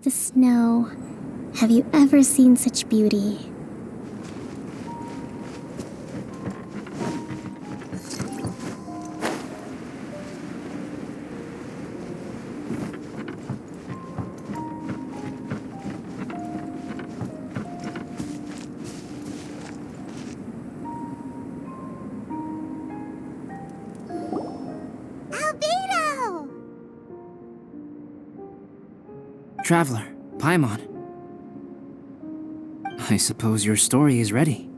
The snow. Have you ever seen such beauty? Traveler, Paimon. I suppose your story is ready.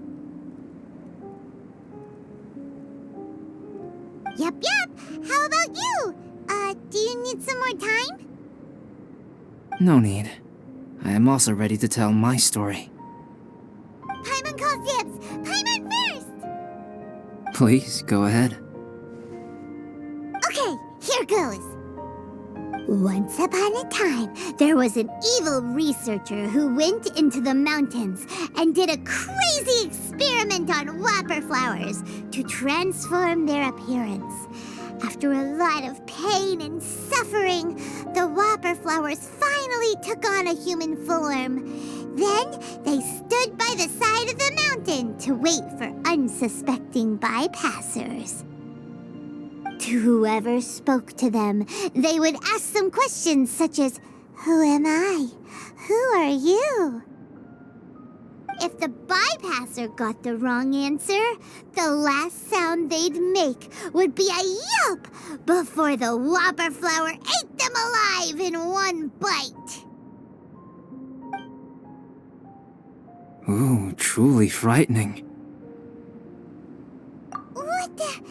Yup. How about you? Do you need some more time? No need. I am also ready to tell my story. Paimon calls dibs! Paimon first! Please, go ahead. Okay, here goes. Once upon a time, there was an evil researcher who went into the mountains and did a crazy experiment on whopper flowers to transform their appearance. After a lot of pain and suffering, the whopper flowers finally took on a human form. Then they stood by the side of the mountain to wait for unsuspecting bypassers. To whoever spoke to them, they would ask some questions such as, "Who am I? Who are you?" If the bypasser got the wrong answer, the last sound they'd make would be a yelp before the whopper flower ate them alive in one bite. Ooh, truly frightening. What the?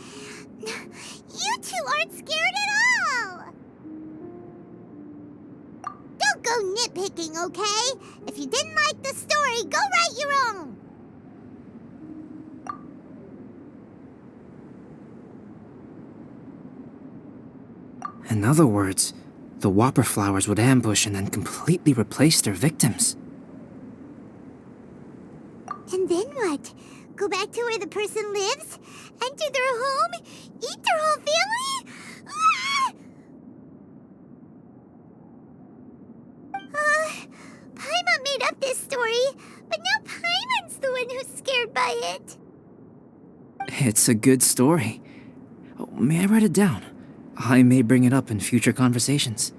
You two aren't scared at all! Don't go nitpicking, okay? If you didn't like the story, go write your own! In other words, the whopper flowers would ambush and then completely replace their victims. And then what? Go back to where the person lives? Enter their home? Eat their whole family? Ah! Paimon made up this story, but now Paimon's the one who's scared by it. It's a good story. Oh, may I write it down? I may bring it up in future conversations.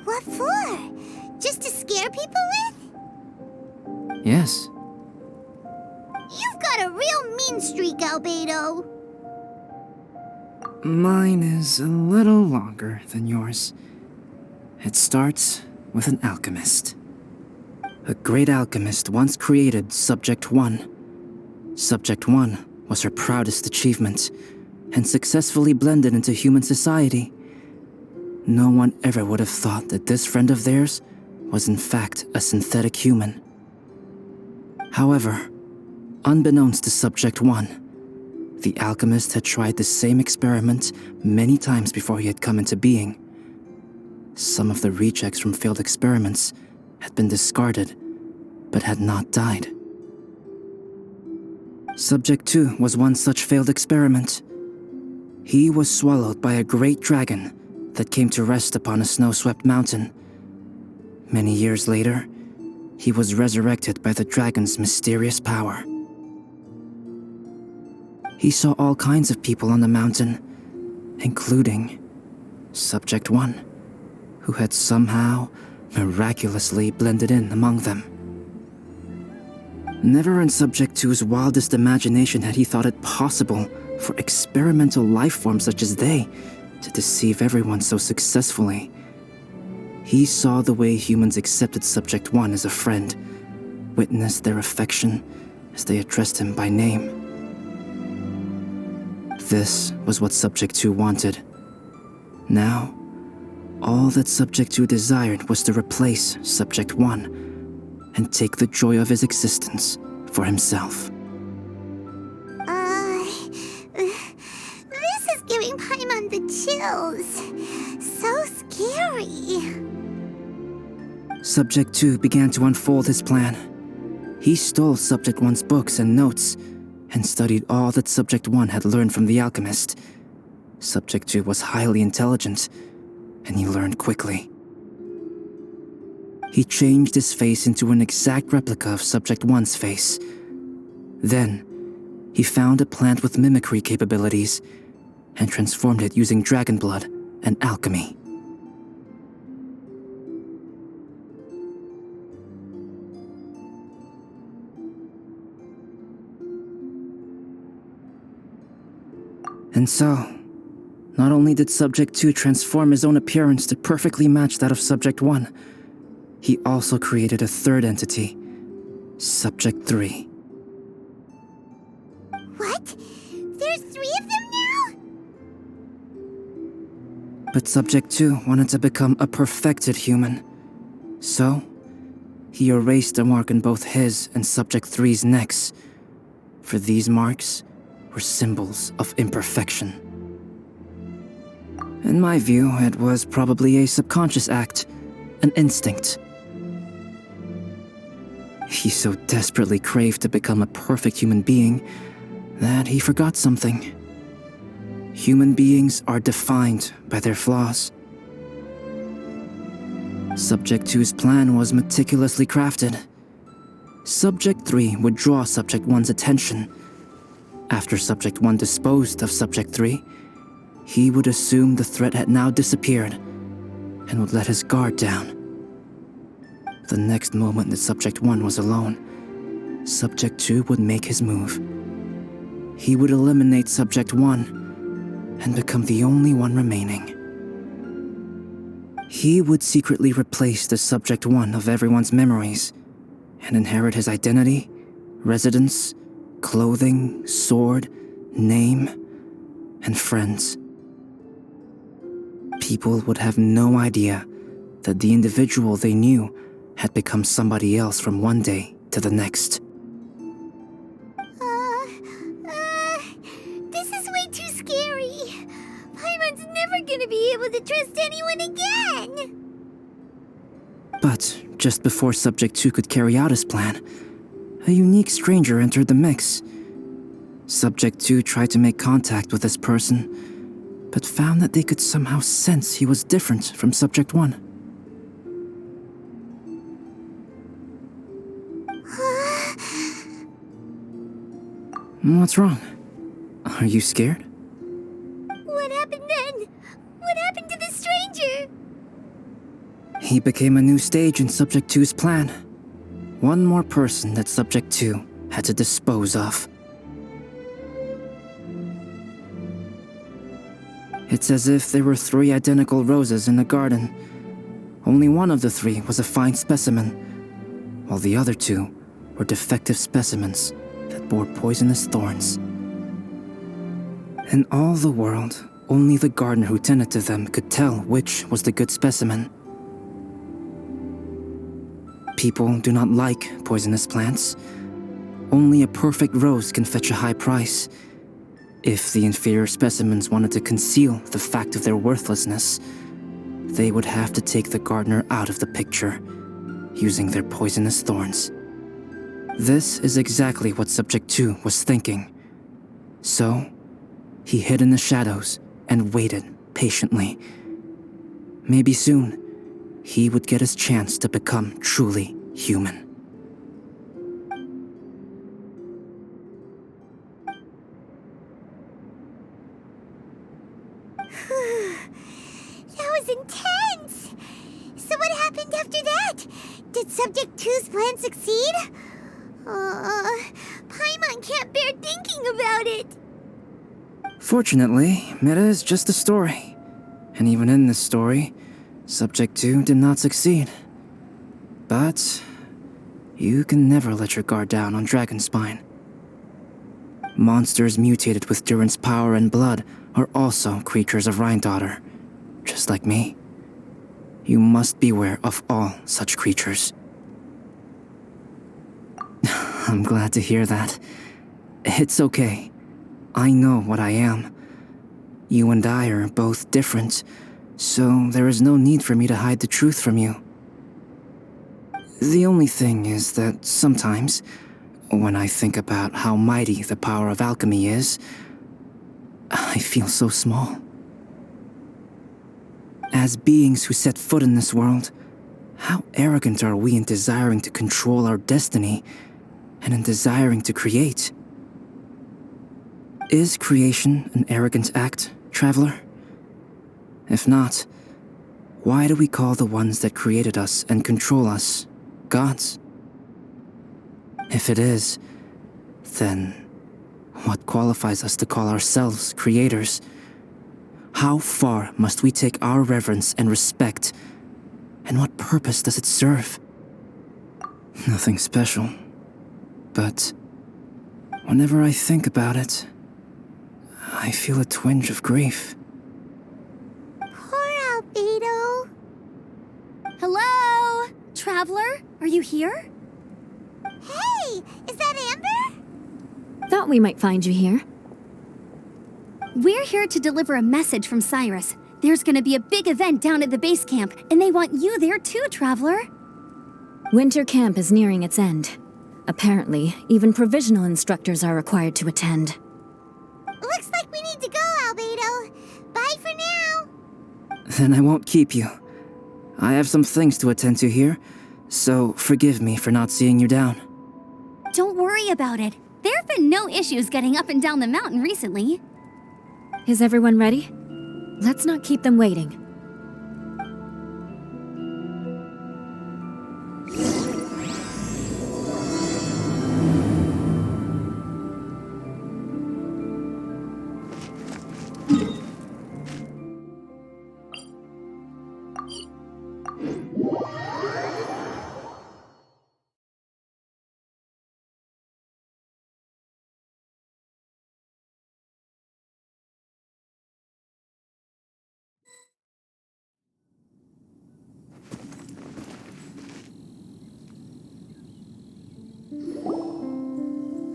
What for? Just to scare people with? Yes. You've got a real mean streak, Albedo. Mine is a little longer than yours. It starts with an alchemist. A great alchemist once created Subject 1. Subject 1 was her proudest achievement, and successfully blended into human society. No one ever would have thought that this friend of theirs was in fact a synthetic human. However, unbeknownst to Subject 1, the alchemist had tried the same experiment many times before he had come into being. Some of the rejects from failed experiments had been discarded, but had not died. Subject 2 was one such failed experiment. He was swallowed by a great dragon that came to rest upon a snow-swept mountain. Many years later, he was resurrected by the dragon's mysterious power. He saw all kinds of people on the mountain, including Subject 1, who had somehow miraculously blended in among them. Never in Subject 2's wildest imagination had he thought it possible for experimental life forms such as they to deceive everyone so successfully. He saw the way humans accepted Subject 1 as a friend, witnessed their affection as they addressed him by name. This was what Subject 2 wanted. Now, all that Subject 2 desired was to replace Subject 1 and take the joy of his existence for himself. This is giving Paimon the chills. So scary. Subject 2 began to unfold his plan. He stole Subject 1's books and notes and studied all that Subject 1 had learned from the alchemist. Subject 2 was highly intelligent, and he learned quickly. He changed his face into an exact replica of Subject 1's face. Then, he found a plant with mimicry capabilities and transformed it using dragon blood and alchemy. And so, not only did Subject 2 transform his own appearance to perfectly match that of Subject 1, he also created a third entity, Subject 3. What? There's 3 of them now? But Subject 2 wanted to become a perfected human. So, he erased a mark on both his and Subject 3's necks. For these marks were symbols of imperfection. In my view, it was probably a subconscious act, an instinct. He so desperately craved to become a perfect human being that he forgot something. Human beings are defined by their flaws. Subject 2's plan was meticulously crafted. Subject 3 would draw Subject 1's attention. After Subject 1 disposed of Subject 3, he would assume the threat had now disappeared and would let his guard down. The next moment that Subject 1 was alone, Subject 2 would make his move. He would eliminate Subject 1 and become the only one remaining. He would secretly replace the Subject 1 of everyone's memories and inherit his identity, residence, clothing, sword, name, and friends. People would have no idea that the individual they knew had become somebody else from one day to the next. This is way too scary. Paimon's never gonna be able to trust anyone again. But just before Subject 2 could carry out his plan, a unique stranger entered the mix. Subject 2 tried to make contact with this person, but found that they could somehow sense he was different from Subject 1. What's wrong? Are you scared? What happened then? What happened to the stranger? He became a new stage in Subject 2's plan. One more person that Subject 2 had to dispose of. It's as if there were 3 identical roses in a garden. Only one of the 3 was a fine specimen, while the other 2 were defective specimens that bore poisonous thorns. In all the world, only the gardener who tended to them could tell which was the good specimen. People do not like poisonous plants. Only a perfect rose can fetch a high price. If the inferior specimens wanted to conceal the fact of their worthlessness, they would have to take the gardener out of the picture, using their poisonous thorns. This is exactly what Subject 2 was thinking. So, he hid in the shadows and waited patiently. Maybe soon, he would get his chance to become truly human. That was intense! So what happened after that? Did Subject 2's plan succeed? Paimon can't bear thinking about it. Fortunately, it is just a story. And even in this story, Subject 2 did not succeed. But you can never let your guard down on Dragonspine. Monsters mutated with Durin's power and blood are also creatures of Rhine-Daughter, just like me. You must beware of all such creatures. I'm glad to hear that. It's okay. I know what I am. You and I are both different, so there is no need for me to hide the truth from you. The only thing is that sometimes, when I think about how mighty the power of alchemy is, I feel so small. As beings who set foot in this world, how arrogant are we in desiring to control our destiny and in desiring to create? Is creation an arrogant act, traveler? If not, why do we call the ones that created us and control us gods? If it is, then what qualifies us to call ourselves creators? How far must we take our reverence and respect, and what purpose does it serve? Nothing special, but whenever I think about it, I feel a twinge of grief. Poor Albedo. Hello? Traveler, are you here? Hey, is that Amber? Thought we might find you here. We're here to deliver a message from Cyrus. There's gonna be a big event down at the base camp, and they want you there too, Traveler. Winter camp is nearing its end. Apparently, even provisional instructors are required to attend. Looks like we need to go, Albedo. Bye for now. Then I won't keep you. I have some things to attend to here, so forgive me for not seeing you down. Don't worry about it. There have been no issues getting up and down the mountain recently. Is everyone ready? Let's not keep them waiting.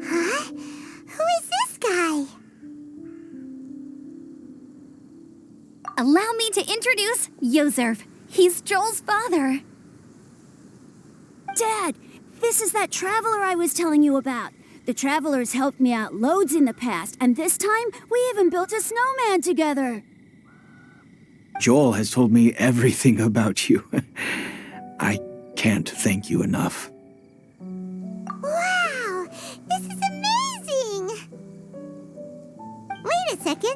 Huh? Who is this guy? Allow me to introduce Yozerv. He's Joel's father. Dad, this is that traveler I was telling you about. The traveler's helped me out loads in the past, and this time we even built a snowman together. Joel has told me everything about you. I can't thank you enough. Wow, this is amazing! Wait a second.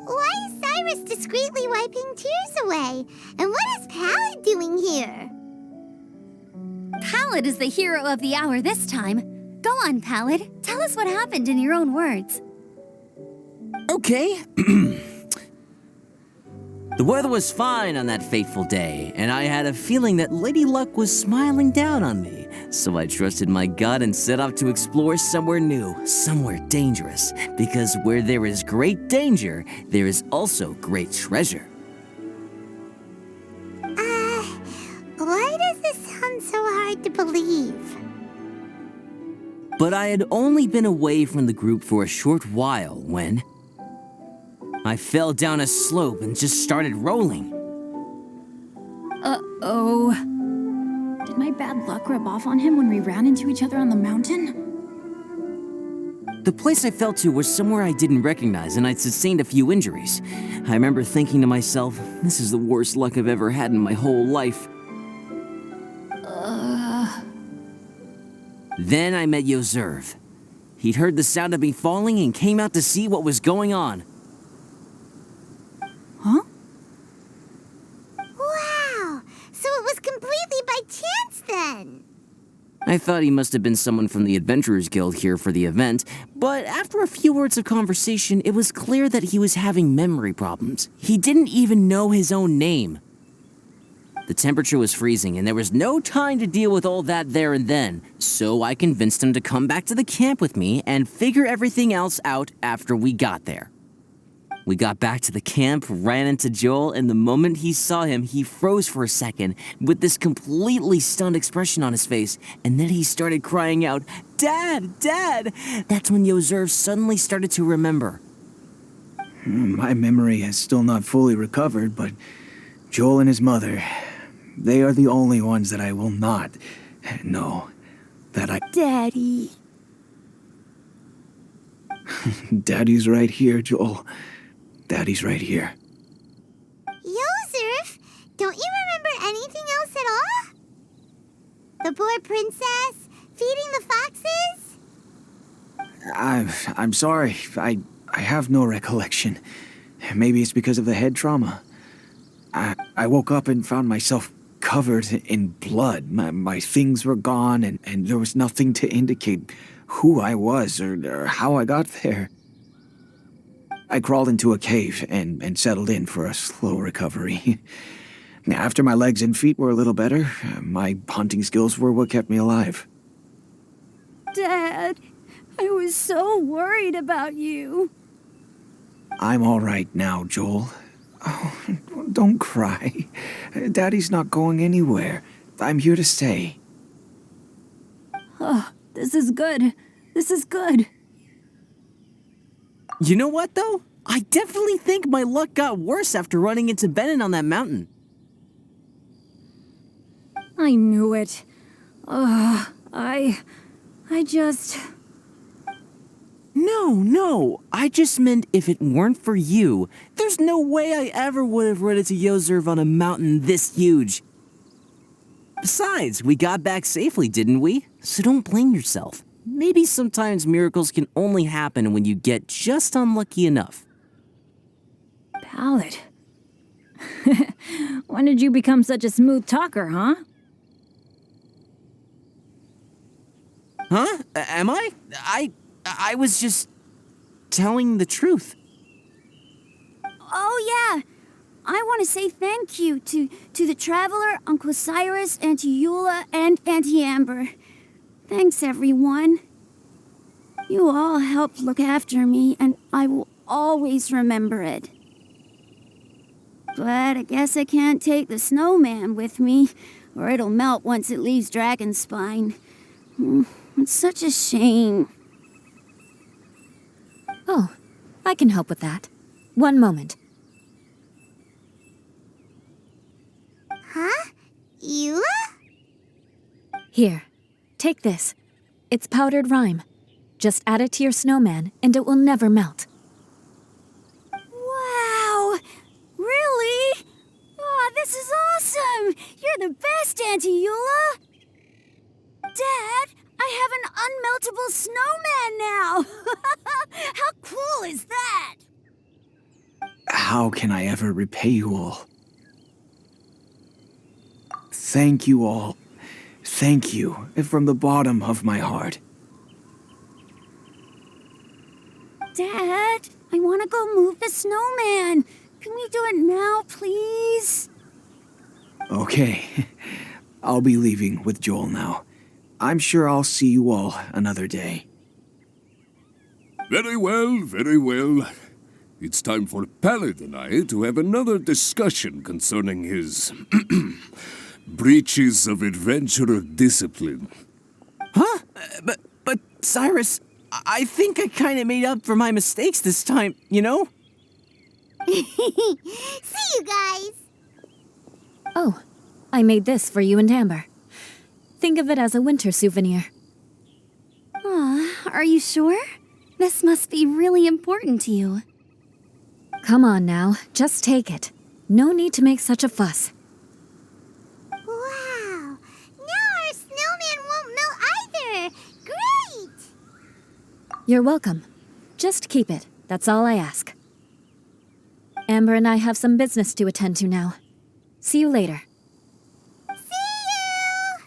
Why is Cyrus discreetly wiping tears away? And what is Pallid doing here? Pallid is the hero of the hour this time. Go on, Pallid. Tell us what happened in your own words. Okay. The weather was fine on that fateful day, and I had a feeling that Lady Luck was smiling down on me. So I trusted my gut and set off to explore somewhere new, somewhere dangerous. Because where there is great danger, there is also great treasure. Why does this sound so hard to believe? But I had only been away from the group for a short while when I fell down a slope and just started rolling. Uh-oh. Did my bad luck rub off on him when we ran into each other on the mountain? The place I fell to was somewhere I didn't recognize, and I'd sustained a few injuries. I remember thinking to myself, this is the worst luck I've ever had in my whole life. Then I met Yozerv. He'd heard the sound of me falling and came out to see what was going on. Huh? Wow, so it was completely by chance then. I thought he must have been someone from the Adventurers Guild here for the event, but after a few words of conversation, it was clear that he was having memory problems. He didn't even know his own name. The temperature was freezing, and there was no time to deal with all that there and then, so I convinced him to come back to the camp with me and figure everything else out after we got there. We got back to the camp, ran into Joel, and the moment he saw him, he froze for a second with this completely stunned expression on his face, and then he started crying out, "Dad! Dad!" That's when Yozerv suddenly started to remember. My memory has still not fully recovered, but Joel and his mother, they are the only ones that I will not know that I... Daddy. Daddy's right here, Joel. Daddy's right here. Yozerf, don't you remember anything else at all? The poor princess, feeding the foxes? I'm sorry. I have no recollection. Maybe it's because of the head trauma. I woke up and found myself covered in blood. My things were gone, and there was nothing to indicate who I was or how I got there. I crawled into a cave and settled in for a slow recovery. After my legs and feet were a little better, my hunting skills were what kept me alive. Dad, I was so worried about you. I'm all right now, Joel. Oh, don't cry. Daddy's not going anywhere. I'm here to stay. Oh, this is good. This is good. You know what, though? I definitely think my luck got worse after running into Benin on that mountain. I knew it. I just... No. I just meant if it weren't for you, there's no way I ever would have run into Yozerv on a mountain this huge. Besides, we got back safely, didn't we? So don't blame yourself. Maybe sometimes miracles can only happen when you get just unlucky enough. Ballad. When did you become such a smooth talker, huh? Huh? Am I? I was just telling the truth. Oh, yeah. I want to say thank you to the Traveler, Uncle Cyrus, Auntie Eula, and Auntie Amber. Thanks, everyone. You all helped look after me, and I will always remember it. But I guess I can't take the snowman with me, or it'll melt once it leaves Dragonspine. It's such a shame. Oh, I can help with that. One moment. Huh? Eula? Here, take this. It's powdered rime. Just add it to your snowman, and it will never melt. Wow! Really? Oh, this is awesome! You're the best, Auntie Eula! Dad, I have an unmeltable snowman now! How cool is that? How can I ever repay you all? Thank you all. Thank you from the bottom of my heart. Dad, I want to go move the snowman. Can we do it now, please? Okay. I'll be leaving with Joel now. I'm sure I'll see you all another day. Very well, very well. It's time for Pallid and I to have another discussion concerning his breaches of adventurer discipline. Huh? But Cyrus, I think I kind of made up for my mistakes this time, you know? See you guys! Oh, I made this for you and Amber. Think of it as a winter souvenir. Are you sure? This must be really important to you. Come on now, just take it. No need to make such a fuss. Wow! Now our snowman won't melt either! Great! You're welcome. Just keep it. That's all I ask. Amber and I have some business to attend to now. See you later. See you!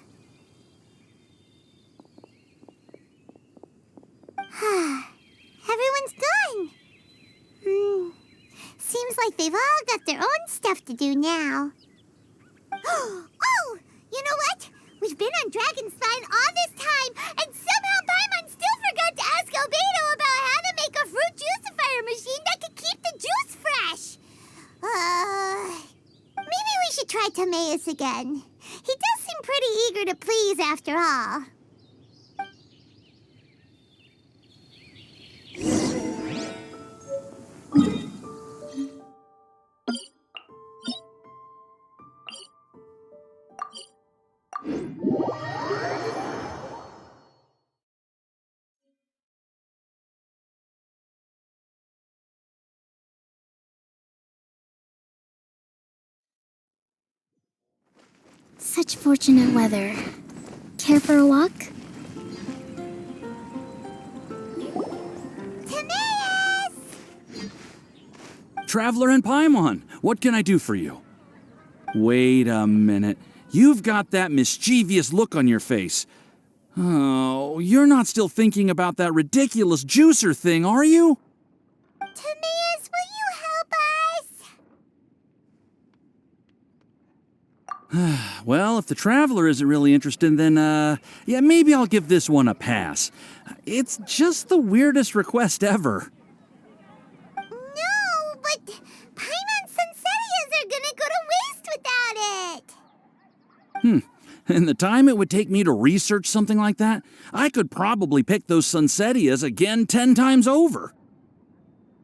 have to do now. Oh! You know what? We've been on Dragon's Spine all this time, and somehow Paimon still forgot to ask Albedo about how to make a fruit juicifier machine that could keep the juice fresh. Maybe we should try Timaeus again. He does seem pretty eager to please after all. Such fortunate weather. Care for a walk? Timaeus! Traveler and Paimon, what can I do for you? Wait a minute. You've got that mischievous look on your face. Oh, you're not still thinking about that ridiculous juicer thing, are you? Timaeus, will you help us? Well, if the Traveler isn't really interested, then, yeah, maybe I'll give this one a pass. It's just the weirdest request ever. No, but Paimon's Sunsettias are gonna go to waste without it. And the time it would take me to research something like that, I could probably pick those Sunsettias again 10 times over.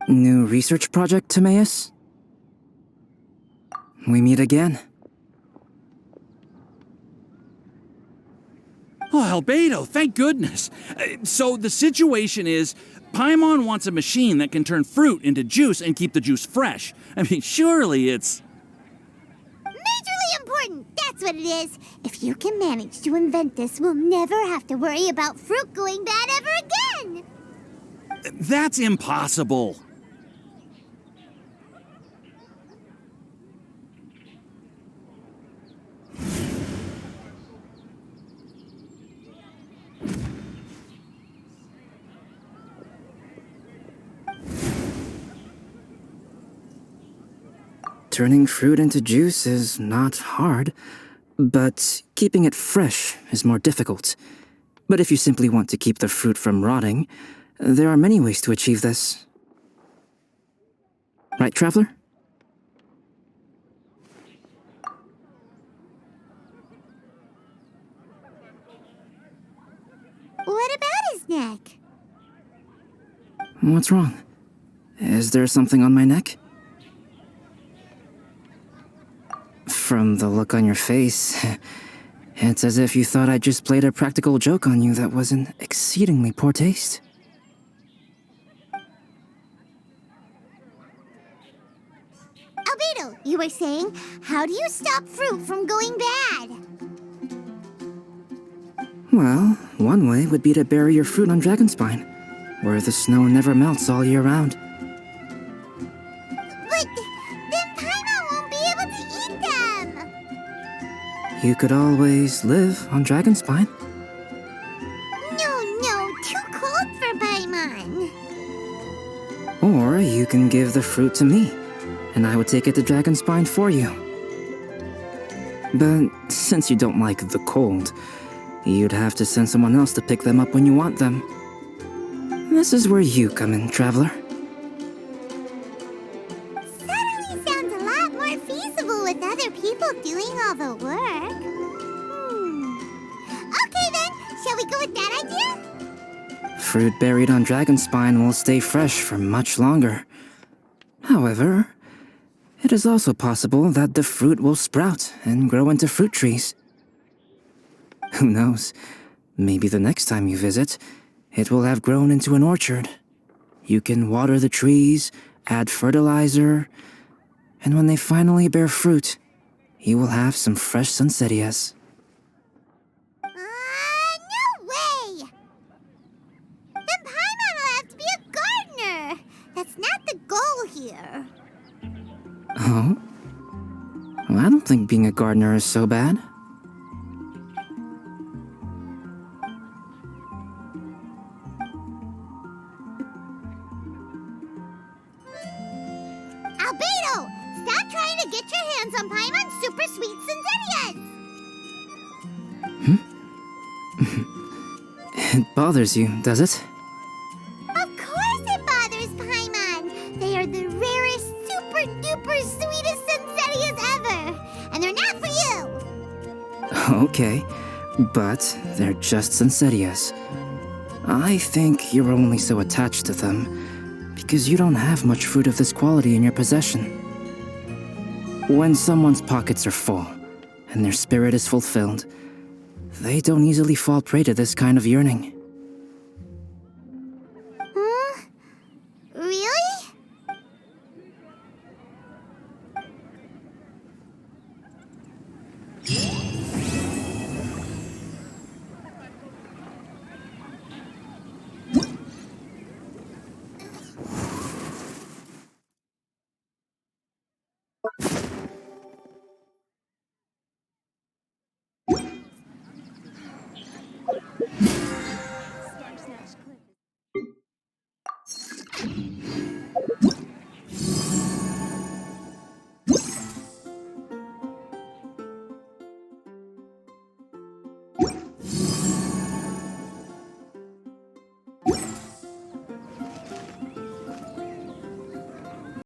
New research project, Timaeus? We meet again. Oh, Albedo, thank goodness. So the situation is, Paimon wants a machine that can turn fruit into juice and keep the juice fresh. I mean, surely it's... Majorly important, that's what it is. If you can manage to invent this, we'll never have to worry about fruit going bad ever again. That's impossible. Turning fruit into juice is not hard, but keeping it fresh is more difficult. But if you simply want to keep the fruit from rotting, there are many ways to achieve this. Right, Traveler? What about his neck? What's wrong? Is there something on my neck? From the look on your face, it's as if you thought I just played a practical joke on you that was in exceedingly poor taste. Albedo, you were saying, how do you stop fruit from going bad? Well, one way would be to bury your fruit on Dragonspine, where the snow never melts all year round. But then Paimon won't be able to eat them! You could always live on Dragonspine. No, too cold for Paimon. Or you can give the fruit to me, and I would take it to Dragonspine for you. But since you don't like the cold, you'd have to send someone else to pick them up when you want them. This is where you come in, Traveler. Suddenly sounds a lot more feasible with other people doing all the work. Okay then, shall we go with that idea? Fruit buried on Dragonspine will stay fresh for much longer. However, it is also possible that the fruit will sprout and grow into fruit trees. Who knows? Maybe the next time you visit, it will have grown into an orchard. You can water the trees, add fertilizer, and when they finally bear fruit, you will have some fresh Sunsettias. No way! Then Paimon will have to be a gardener. That's not the goal here. Oh? Well, I don't think being a gardener is so bad. Albedo, stop trying to get your It bothers you, does it? Of course it bothers Paimon. They are the rarest, super-duper sweetest Senseias ever. And they're not for you. Okay, but they're just Senseias. I think you're only so attached to them because you don't have much fruit of this quality in your possession. When someone's pockets are full and their spirit is fulfilled, they don't easily fall prey to this kind of yearning.